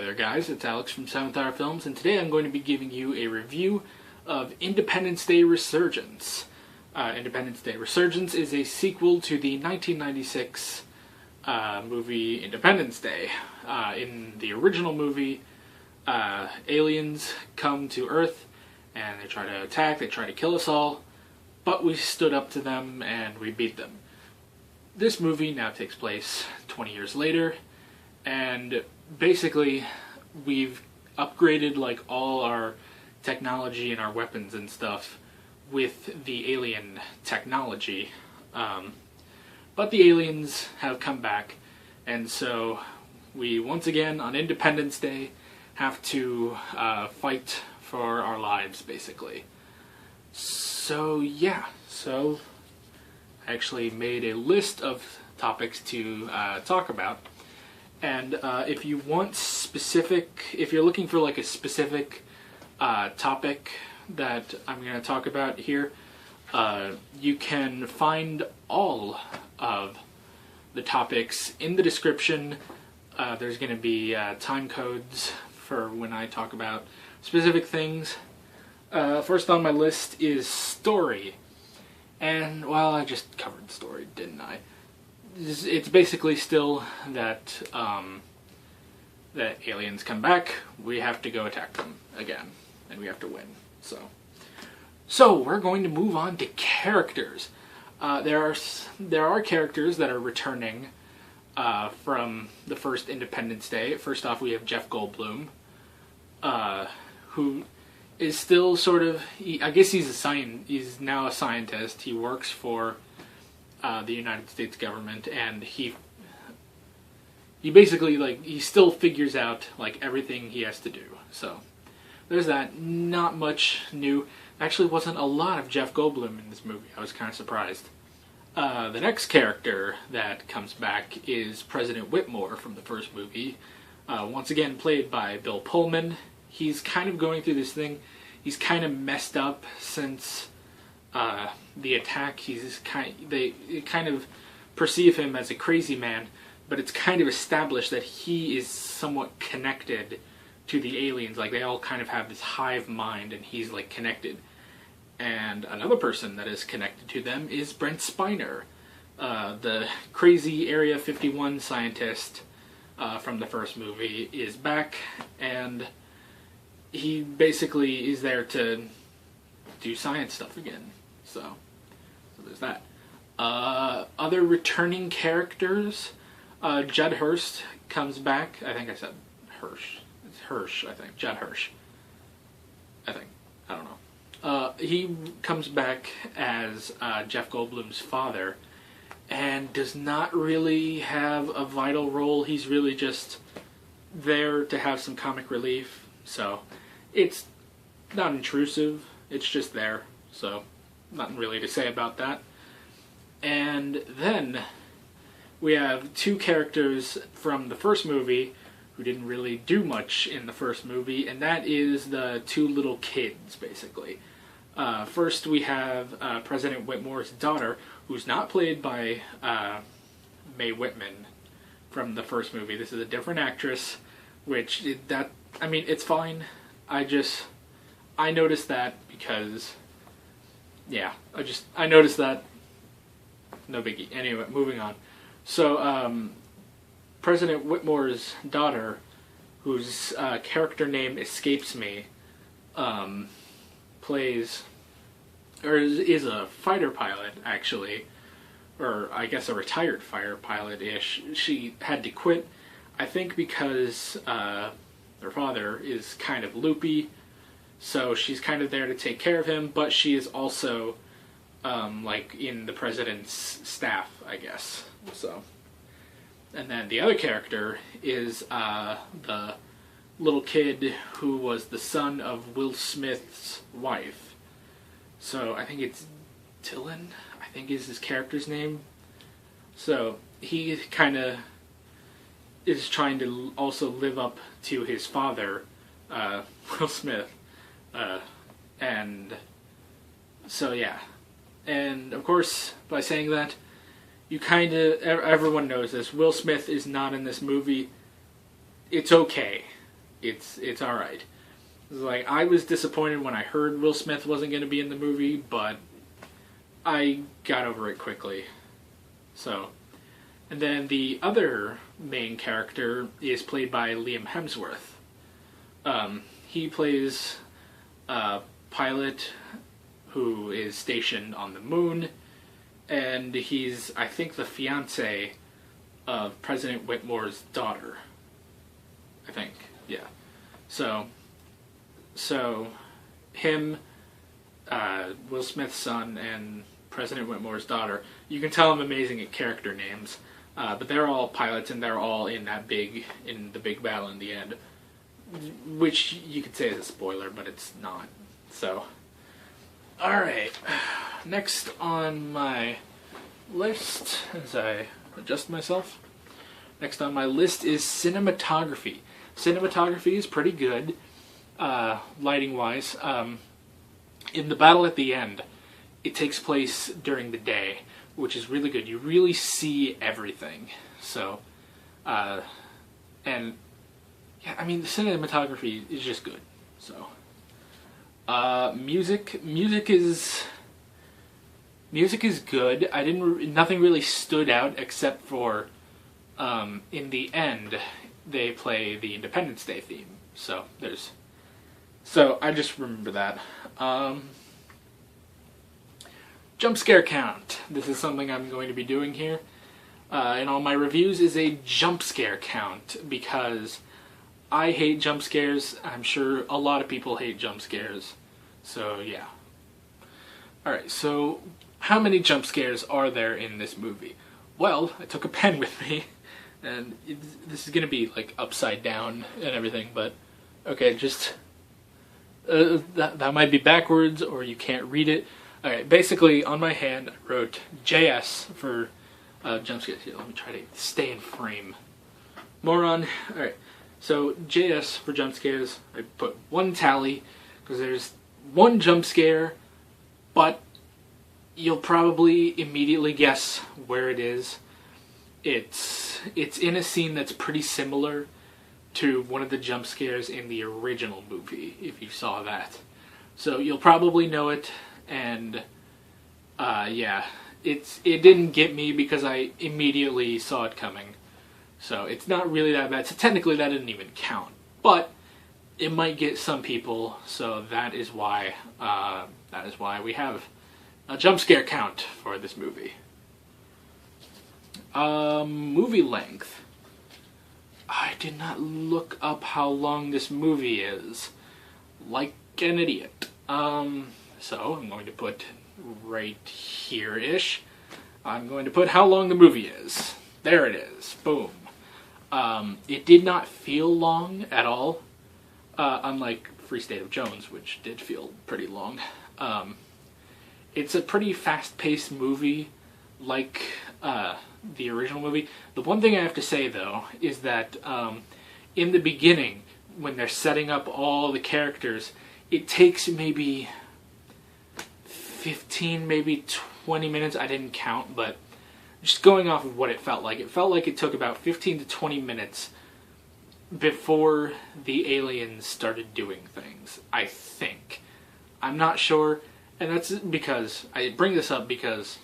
there guys, it's Alex from Sci-Fi Films, and today I'm going to be giving you a review of Independence Day Resurgence. Independence Day Resurgence is a sequel to the 1996 movie Independence Day. In the original movie, aliens come to Earth and they try to attack, they try to kill us all, but we stood up to them and we beat them. This movie now takes place 20 years later, and basically we've upgraded like all our technology and our weapons and stuff with the alien technology. But the aliens have come back, and so we once again on Independence Day have to fight for our lives, basically. So yeah, so I actually made a list of topics to talk about. And if you want specific, if you're looking for like a specific topic that I'm going to talk about here, you can find all of the topics in the description. There's going to be time codes for when I talk about specific things. First on my list is story. And, well, I just covered story, didn't I? It's basically still that that aliens come back, we have to go attack them again, and we have to win. So we're going to move on to characters. There are characters that are returning from the first Independence Day. First off, we have Jeff Goldblum, who is still sort of, I guess he's now a scientist. He works for the United States government, and he basically, like, he still figures out like everything he has to do. So there's that. Not much new. Actually, wasn't a lot of Jeff Goldblum in this movie. I was kind of surprised. The next character that comes back is President Whitmore from the first movie. Once again played by Bill Pullman. He's kind of going through this thing. He's kind of messed up since the attack. They kind of perceive him as a crazy man, but it's kind of established that he is somewhat connected to the aliens. Like, they all kind of have this hive mind, and he's like connected. And another person that is connected to them is Brent Spiner, the crazy Area 51 scientist from the first movie, is back, and he basically is there to do science stuff again. So there's that. Other returning characters, Judd Hirsch comes back. I think I said Hirsch. It's Hirsch, I think. Judd Hirsch. I think. I don't know. He comes back as Jeff Goldblum's father, and does not really have a vital role. He's really just there to have some comic relief. So it's not intrusive. It's just there. So nothing really to say about that. And then we have two characters from the first movie who didn't really do much in the first movie, and that is the two little kids, basically. First we have President Whitmore's daughter, who's not played by Mae Whitman from the first movie. This is a different actress, which, I mean, it's fine. I noticed that because, yeah, I noticed that. No biggie. Anyway, moving on. So, President Whitmore's daughter, whose character name escapes me, plays, or is a fighter pilot, actually, or I guess a retired fighter pilot-ish. She had to quit, I think because her father is kind of loopy, so she's kind of there to take care of him, but she is also like in the president's staff, I guess. So, and then the other character is the little kid who was the son of Will Smith's wife. So I think it's Dylan, I think is his character's name. So he kind of is trying to also live up to his father, Will Smith. And so yeah. And of course, by saying that, you kind of, everyone knows this, Will Smith is not in this movie. It's okay. it's all right. It's like, I was disappointed when I heard Will Smith wasn't going to be in the movie, but I got over it quickly. So, and then the other main character is played by Liam Hemsworth. He plays a pilot who is stationed on the moon, and he's, I think, the fiance of President Whitmore's daughter. I think, yeah. So him, Will Smith's son, and President Whitmore's daughter, you can tell I'm amazing at character names, but they're all pilots, and they're all in the big battle in the end, which you could say is a spoiler, but it's not. So, alright, next on my list, as I adjust myself, next on my list is cinematography. Cinematography is pretty good, lighting-wise. In the battle at the end, it takes place during the day, which is really good. You really see everything. So, and yeah, I mean, the cinematography is just good. So, music is good. Nothing really stood out except for, in the end, they play the Independence Day theme. So I just remember that. Jump scare count. This is something I'm going to be doing here in all my reviews, is a jump scare count, because I hate jump scares. I'm sure a lot of people hate jump scares. So yeah. Alright, so how many jump scares are there in this movie? Well, I took a pen with me, and this is going to be like upside down and everything, but okay, just that might be backwards, or you can't read it. Alright, basically on my hand I wrote JS for jump scares. Here, let me try to stay in frame. Moron. Alright, so JS for jump scares, I put one tally, because there's one jump scare, but you'll probably immediately guess where it is. It's in a scene that's pretty similar to one of the jump scares in the original movie, if you saw that. So you'll probably know it, and yeah, it didn't get me because I immediately saw it coming. So it's not really that bad. So technically that didn't even count, but it might get some people, so that is why we have a jump scare count for this movie. Movie length. I did not look up how long this movie is, like an idiot. So I'm going to put right here-ish. I'm going to put how long the movie is. There it is. Boom. It did not feel long at all, unlike Free State of Jones, which did feel pretty long. It's a pretty fast-paced movie, like the original movie. The one thing I have to say, though, is that in the beginning, when they're setting up all the characters, it takes maybe 15, maybe 20 minutes. I didn't count, but just going off of what it felt like it took about 15 to 20 minutes before the aliens started doing things, I think. I'm not sure, and that's because, I bring this up because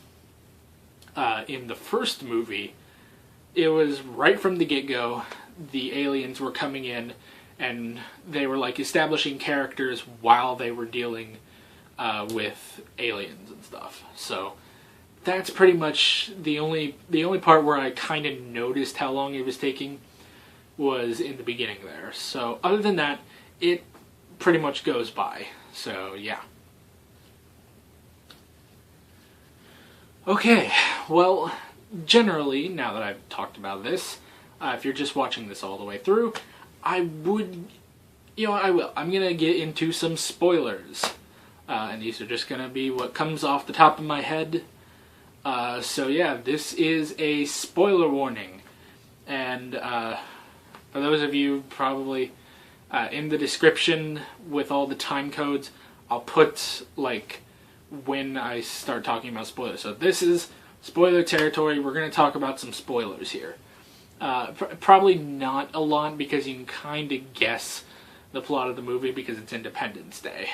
in the first movie, it was right from the get-go, the aliens were coming in, and they were like establishing characters while they were dealing with aliens and stuff. So that's pretty much the only part where I kind of noticed how long it was taking was in the beginning there. So other than that, it pretty much goes by. So yeah. Okay, well, generally, now that I've talked about this, if you're just watching this all the way through, I will. I'm going to get into some spoilers. And these are just going to be what comes off the top of my head. So yeah, this is a spoiler warning. And for those of you probably in the description with all the time codes, I'll put like when I start talking about spoilers. So this is spoiler territory. We're going to talk about some spoilers here. Probably not a lot, because you can kind of guess the plot of the movie because it's Independence Day.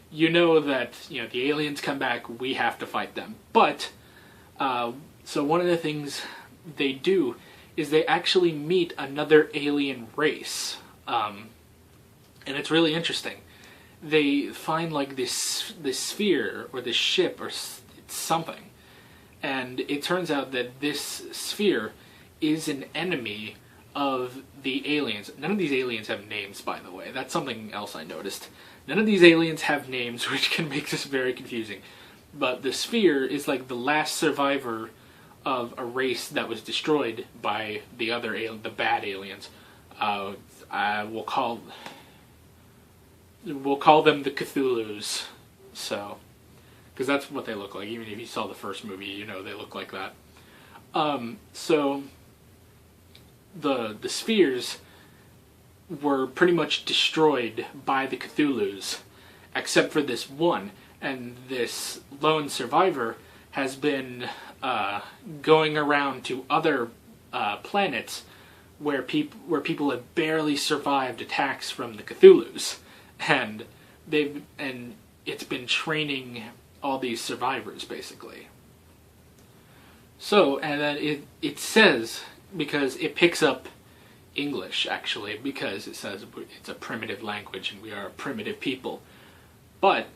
You know that the aliens come back, we have to fight them. But so one of the things they do is they actually meet another alien race, and it's really interesting. They find like this sphere or this ship or it's something, and it turns out that this sphere is an enemy of the aliens. None of these aliens have names, by the way. That's something else I noticed. None of these aliens have names, which can make this very confusing. But the sphere is like the last survivor of a race that was destroyed by the the bad aliens. We'll call them the Cthulhus. So, because that's what they look like. Even if you saw the first movie, you know they look like that. So the spheres were pretty much destroyed by the Cthulhus, except for this one. And this lone survivor has been going around to other planets where people have barely survived attacks from the Cthulhus, and it's been training all these survivors basically. So, and then it says, because it picks up English actually, because it says it's a primitive language and we are a primitive people, but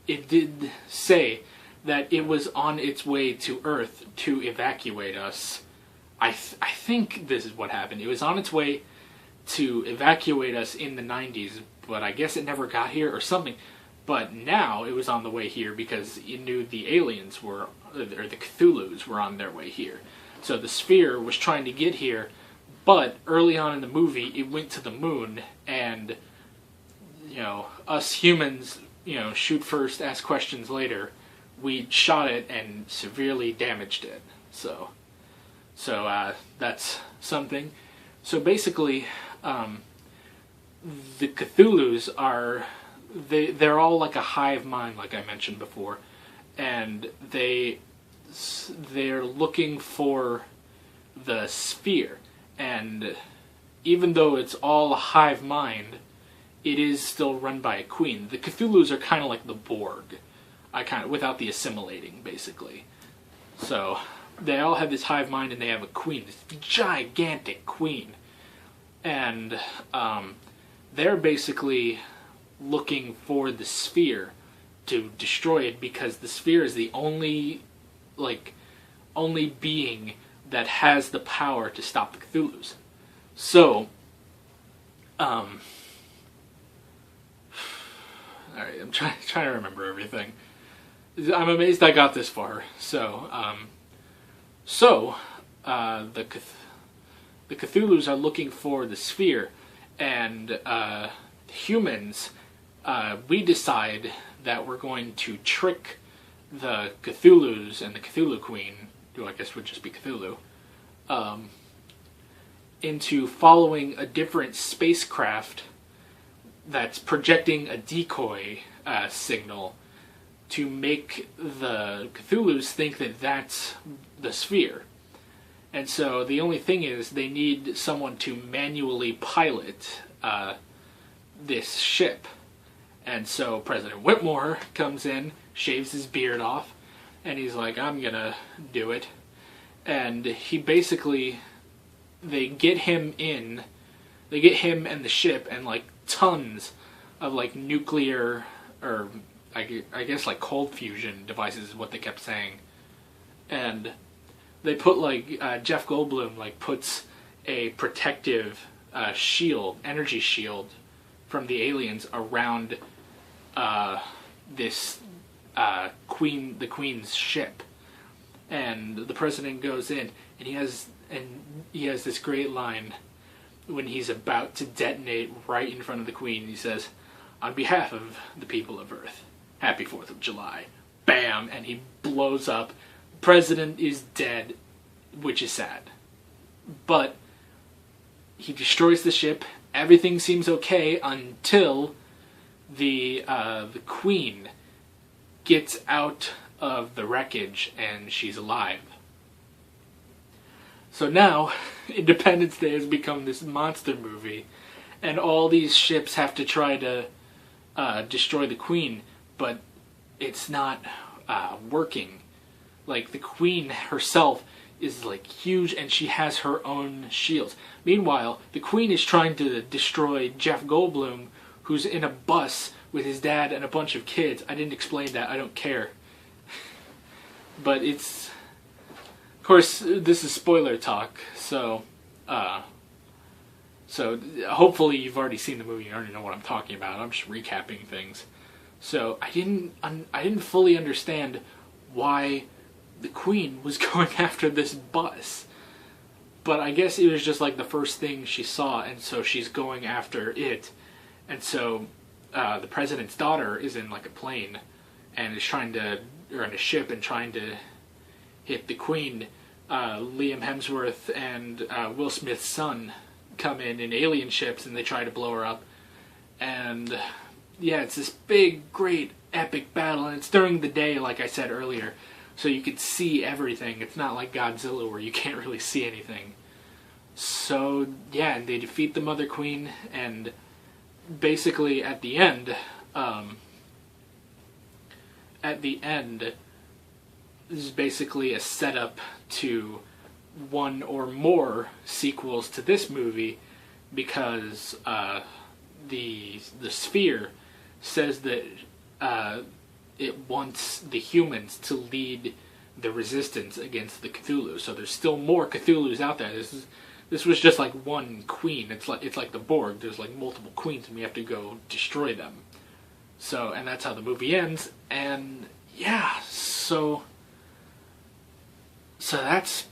it did say that it was on its way to Earth to evacuate us. I think this is what happened. It was on its way to evacuate us in the 90s, but I guess it never got here or something. But now it was on the way here because it knew the aliens were, or the Cthulhus were on their way here. So the sphere was trying to get here, but early on in the movie it went to the moon, and us humans, shoot first, ask questions later. We shot it and severely damaged it. So that's something. So basically, the Cthulhus are they're all like a hive mind, like I mentioned before, and they're looking for the sphere. And even though it's all a hive mind, it is still run by a queen. The Cthulhus are kind of like the Borg, without the assimilating, basically. So they all have this hive mind, and they have a queen, this gigantic queen, and they're basically looking for the sphere to destroy it, because the sphere is the only being that has the power to stop the Cthulhus. So, alright, I'm trying to remember everything. I'm amazed I got this far. So, the Cthulhus are looking for the sphere, and humans, we decide that we're going to trick the Cthulhus and the Cthulhu Queen, who I guess would just be Cthulhu, into following a different spacecraft that's projecting a decoy signal to make the Cthulhus think that that's the sphere. And so the only thing is they need someone to manually pilot this ship. And so President Whitmore comes in, shaves his beard off, and he's like, I'm gonna do it. And he basically, they get him and the ship and like tons of like nuclear, or I guess like cold fusion devices is what they kept saying. And they put like, Jeff Goldblum like puts a protective energy shield from the aliens around the Queen's ship. And the president goes in, and he has this great line when he's about to detonate right in front of the Queen. He says, "On behalf of the people of Earth, happy 4th of July." Bam! And he blows up. The president is dead, which is sad. But he destroys the ship. Everything seems okay until the Queen gets out of the wreckage and she's alive. So now, Independence Day has become this monster movie, and all these ships have to try to destroy the Queen, but it's not working. Like, the Queen herself is like huge, and she has her own shields. Meanwhile, the Queen is trying to destroy Jeff Goldblum, who's in a bus with his dad and a bunch of kids. I didn't explain that. I don't care. But it's... Of course, this is spoiler talk, so hopefully you've already seen the movie. You already know what I'm talking about. I'm just recapping things. So I didn't fully understand why the Queen was going after this bus. But I guess it was just like the first thing she saw, and so she's going after it. And so the president's daughter is in like a plane and is trying to, or in a ship and trying to hit the Queen. Liam Hemsworth and Will Smith's son come in alien ships, and they try to blow her up. And yeah, it's this big, great, epic battle, and it's during the day, like I said earlier, so you could see everything. It's not like Godzilla where you can't really see anything. So yeah, and they defeat the Mother Queen, and basically at the end, this is basically a setup to one or more sequels to this movie, because the Sphere says that it wants the humans to lead the resistance against the Cthulhu. So there's still more Cthulhus out there. This was just like one queen. It's like the Borg. There's like multiple queens, and we have to go destroy them. So, and that's how the movie ends. And yeah, so that's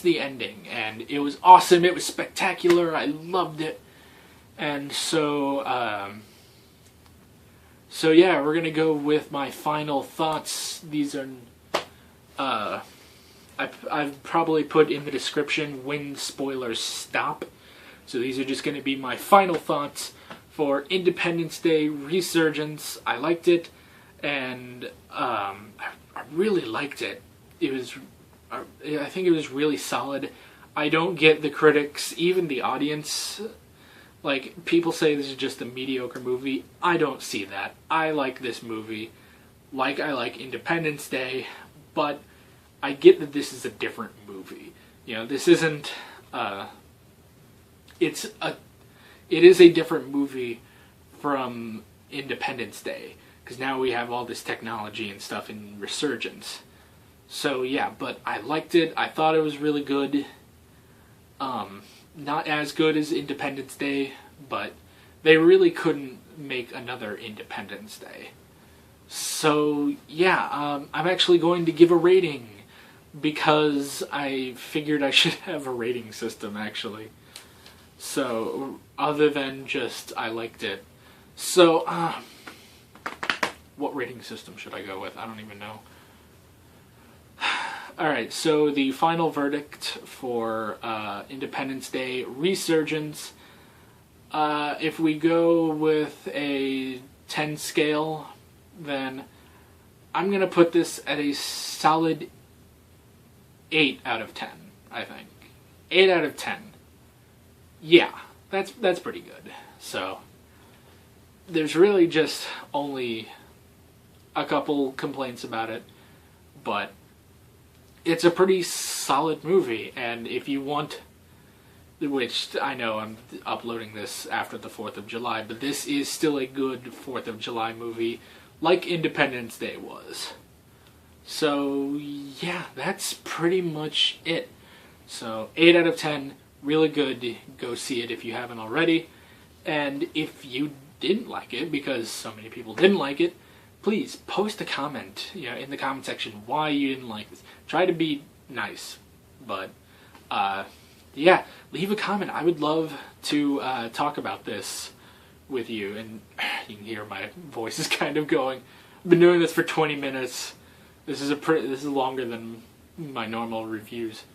the ending, and it was awesome. It was spectacular. I loved it. And so yeah, we're gonna go with my final thoughts. These are I've probably put in the description when spoilers stop. So these are just gonna be my final thoughts for Independence Day Resurgence. I liked it, and I really liked it. I think it was really solid. I don't get the critics, even the audience. Like, people say this is just a mediocre movie. I don't see that. I like this movie, like I like Independence Day, but I get that this is a different movie. You know, this isn't, it is a different movie from Independence Day, because now we have all this technology and stuff in Resurgence. So yeah, but I liked it. I thought it was really good. Not as good as Independence Day, but they really couldn't make another Independence Day. So yeah, I'm actually going to give a rating, because I figured I should have a rating system, actually. So, other than just I liked it. So, what rating system should I go with? I don't even know. Alright, so the final verdict for Independence Day Resurgence. If we go with a 10 scale, then I'm going to put this at a solid 8 out of 10, I think. 8 out of 10. Yeah, that's pretty good. So, there's really just only a couple complaints about it, but it's a pretty solid movie, and if you want, which I know I'm uploading this after the 4th of July, but this is still a good 4th of July movie, like Independence Day was. So, yeah, that's pretty much it. So, 8 out of 10, really good. Go see it if you haven't already. And if you didn't like it, because so many people didn't like it, please post a comment, in the comment section why you didn't like this. Try to be nice, but yeah, leave a comment. I would love to talk about this with you, and you can hear my voice is kind of going. I've been doing this for 20 minutes. This is longer than my normal reviews.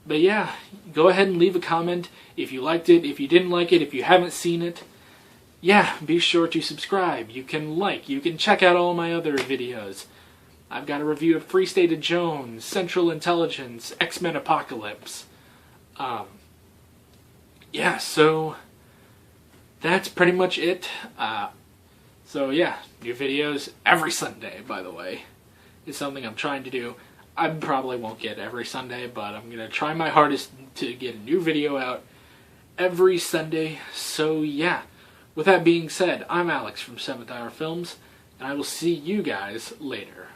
But yeah, go ahead and leave a comment if you liked it, if you didn't like it, if you haven't seen it. Yeah, be sure to subscribe. You can check out all my other videos. I've got a review of Free State of Jones, Central Intelligence, X-Men Apocalypse. Yeah, so that's pretty much it. So yeah, new videos every Sunday, by the way. It's something I'm trying to do. I probably won't get every Sunday, but I'm going to try my hardest to get a new video out every Sunday. So yeah, with that being said, I'm Alex from Cinematography Films, and I will see you guys later.